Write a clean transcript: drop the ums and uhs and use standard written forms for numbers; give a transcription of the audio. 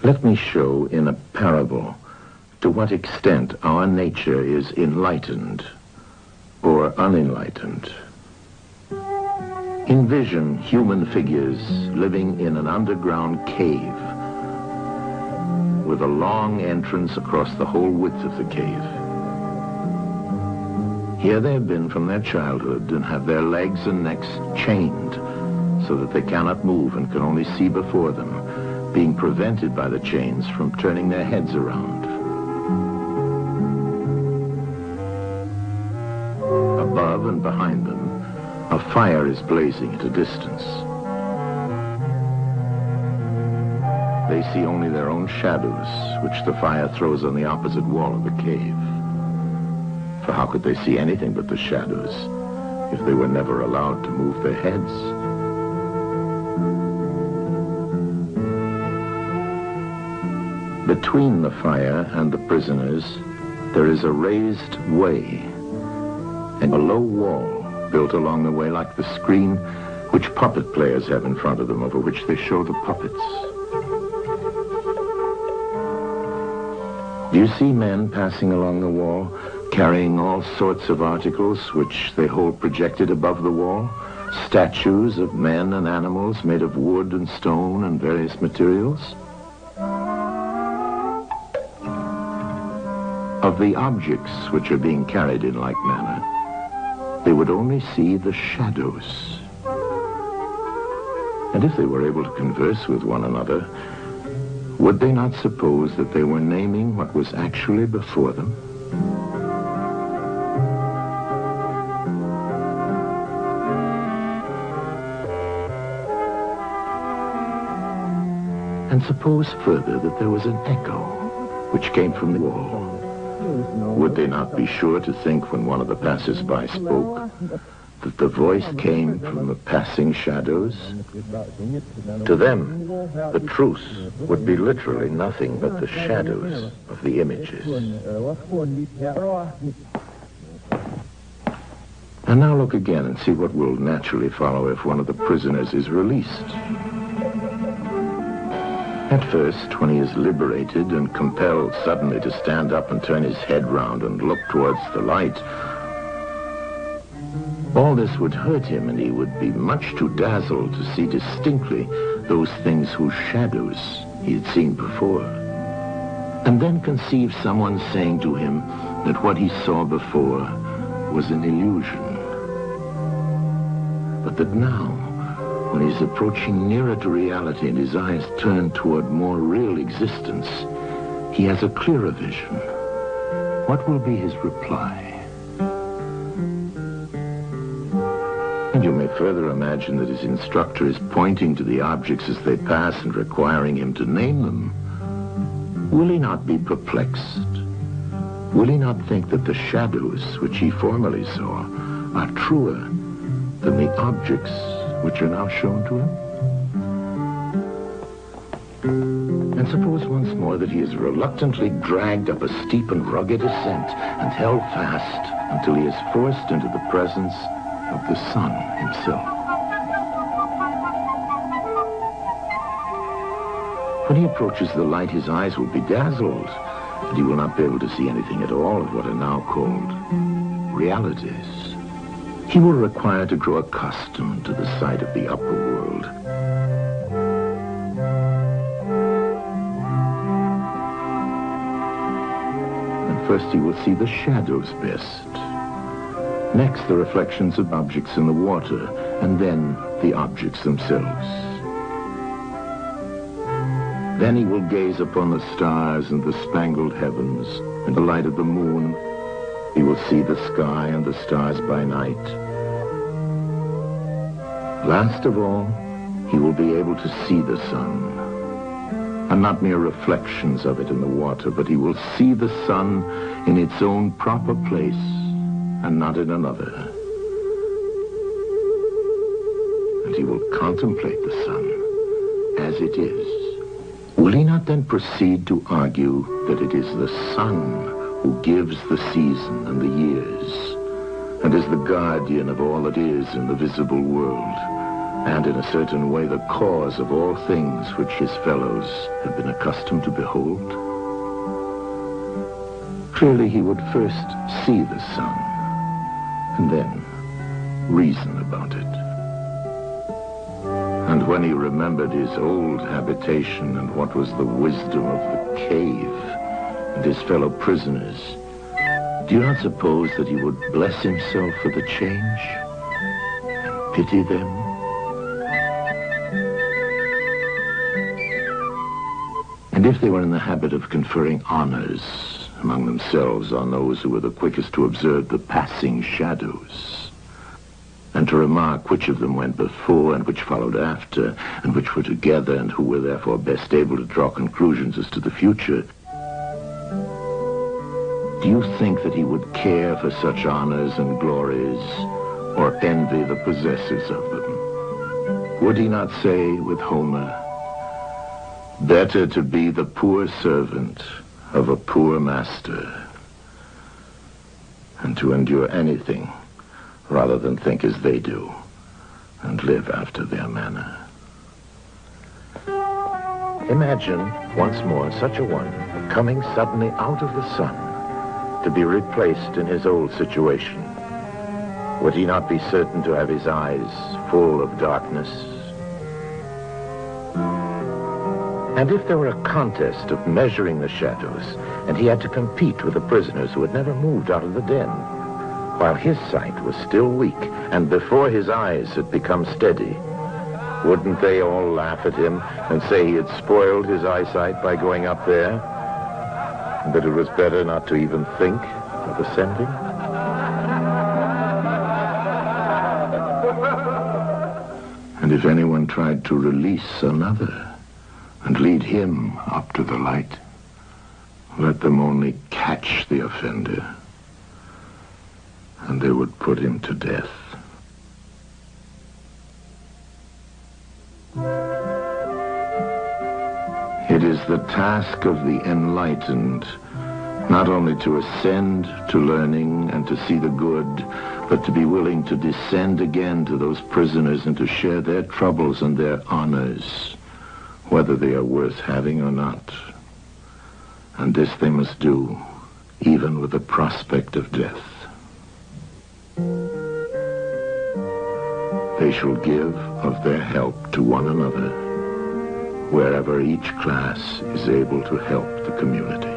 Let me show in a parable to what extent our nature is enlightened or unenlightened. Envision human figures living in an underground cave with a long entrance across the whole width of the cave. Here they have been from their childhood and have their legs and necks chained so that they cannot move and can only see before them, being prevented by the chains from turning their heads around. Above and behind them, a fire is blazing at a distance. They see only their own shadows, which the fire throws on the opposite wall of the cave. For how could they see anything but the shadows if they were never allowed to move their heads? Between the fire and the prisoners, there is a raised way and a low wall built along the way like the screen which puppet players have in front of them, over which they show the puppets. Do you see men passing along the wall, carrying all sorts of articles which they hold projected above the wall? Statues of men and animals made of wood and stone and various materials? Of the objects which are being carried in like manner, they would only see the shadows. And if they were able to converse with one another, would they not suppose that they were naming what was actually before them? And suppose further that there was an echo which came from the wall. Would they not be sure to think when one of the passers-by spoke that the voice came from the passing shadows? To them, the truth would be literally nothing but the shadows of the images. And now look again and see what will naturally follow if one of the prisoners is released. At first, when he is liberated and compelled suddenly to stand up and turn his head round and look towards the light, all this would hurt him, and he would be much too dazzled to see distinctly those things whose shadows he had seen before. And then conceive someone saying to him that what he saw before was an illusion, but that now, when he's approaching nearer to reality and his eyes turn toward more real existence, he has a clearer vision. What will be his reply? And you may further imagine that his instructor is pointing to the objects as they pass and requiring him to name them. Will he not be perplexed? Will he not think that the shadows which he formerly saw are truer than the objects which are now shown to him? And suppose once more that he is reluctantly dragged up a steep and rugged ascent and held fast until he is forced into the presence of the sun himself. When he approaches the light, his eyes will be dazzled, and he will not be able to see anything at all of what are now called realities. He will require to grow accustomed to the sight of the upper world. And first he will see the shadows best. Next, the reflections of objects in the water, and then the objects themselves. Then he will gaze upon the stars and the spangled heavens and the light of the moon. He will see the sky and the stars by night. Last of all, he will be able to see the sun, and not mere reflections of it in the water, but he will see the sun in its own proper place and not in another. And he will contemplate the sun as it is. Will he not then proceed to argue that it is the sun who gives the season and the years, and is the guardian of all that is in the visible world, and in a certain way the cause of all things which his fellows had been accustomed to behold? Clearly he would first see the sun, and then reason about it. And when he remembered his old habitation and what was the wisdom of the cave and his fellow prisoners, do you not suppose that he would bless himself for the change and pity them? And if they were in the habit of conferring honors among themselves on those who were the quickest to observe the passing shadows, and to remark which of them went before and which followed after, and which were together and who were therefore best able to draw conclusions as to the future, do you think that he would care for such honors and glories, or envy the possessors of them? Would he not say with Homer, "Better to be the poor servant of a poor master, and to endure anything rather than think as they do and live after their manner"? Imagine once more such a one coming suddenly out of the sun to be replaced in his old situation. Would he not be certain to have his eyes full of darkness? And if there were a contest of measuring the shadows, and he had to compete with the prisoners who had never moved out of the den, while his sight was still weak, and before his eyes had become steady, wouldn't they all laugh at him and say he had spoiled his eyesight by going up there, and that it was better not to even think of ascending? And if anyone tried to release another and lead him up to the light, let them only catch the offender, and they would put him to death. It is the task of the enlightened not only to ascend to learning and to see the good, but to be willing to descend again to those prisoners and to share their troubles and their honors, whether they are worth having or not. And this they must do, even with the prospect of death. They shall give of their help to one another, wherever each class is able to help the community.